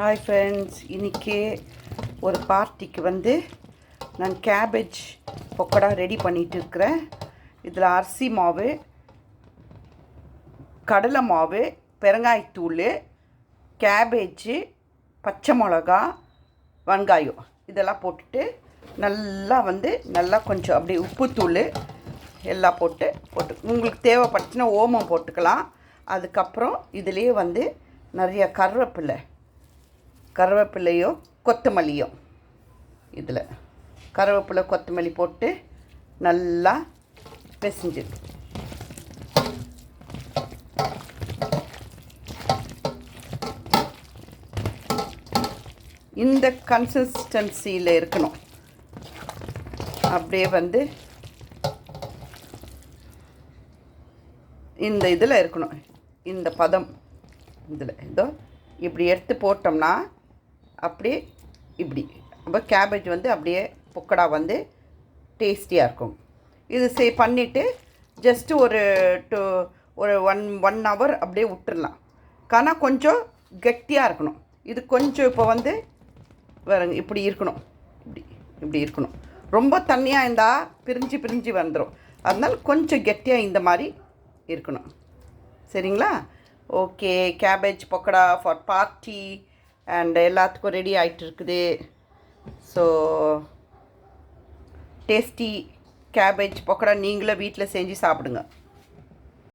Hi friends, இன்றைக்கி ஒரு பார்ட்டிக்கு வந்து நான் கேபேஜ் பக்கோடா ரெடி பண்ணிகிட்டு இருக்கிறேன். இதில் அரிசி மாவு, கடலை மாவு, பெருங்காயத்தூள், கேபேஜு, பச்சை மிளகா, வெங்காயம் இதெல்லாம் போட்டுட்டு நல்லா கொஞ்சம் அப்படியே உப்புத்தூள் எல்லாம் போட்டு உங்களுக்கு தேவைப்பட்டுச்சுன்னா ஓமம் போட்டுக்கலாம். அதுக்கப்புறம் இதிலே வந்து நிறைய கருவேப்பிலையோ கொத்தமல்லியோ இதில் கருவேப்பிலை கொத்தமல்லி போட்டு நல்லா பிசைஞ்சு இந்த கன்சிஸ்டன்சியில் இருக்கணும். அப்படியே வந்து இந்த இதில் இருக்கணும், இந்த பதம் இதில் இதோ இப்படி எடுத்து போட்டோம்னா அப்படியே இப்படி அப்போ கேபேஜ் வந்து அப்படியே பொக்கடா வந்து டேஸ்டியாக இருக்கும். இது பண்ணிவிட்டு ஜஸ்ட்டு ஒரு ஒன் ஹவர் அப்படியே விட்டுடலாம். ஆனால் கொஞ்சம் கெட்டியாக இருக்கணும். இது கொஞ்சம் இப்போ வந்து வேறுங்க இப்படி இருக்கணும், இப்படி இருக்கணும். ரொம்ப தண்ணியாக இருந்தால் பிரிஞ்சு வந்துடும். அதனால் கொஞ்சம் கெட்டியாக இந்த மாதிரி இருக்கணும். சரிங்களா? Okay, cabbage pakoda for party and எல்லாத்துக்கும் ரெடி ஆகிட்டு இருக்குது. ஸோ டேஸ்டி கேபேஜ் பக்கோடா நீங்களே வீட்டில் செஞ்சு சாப்பிடுங்க.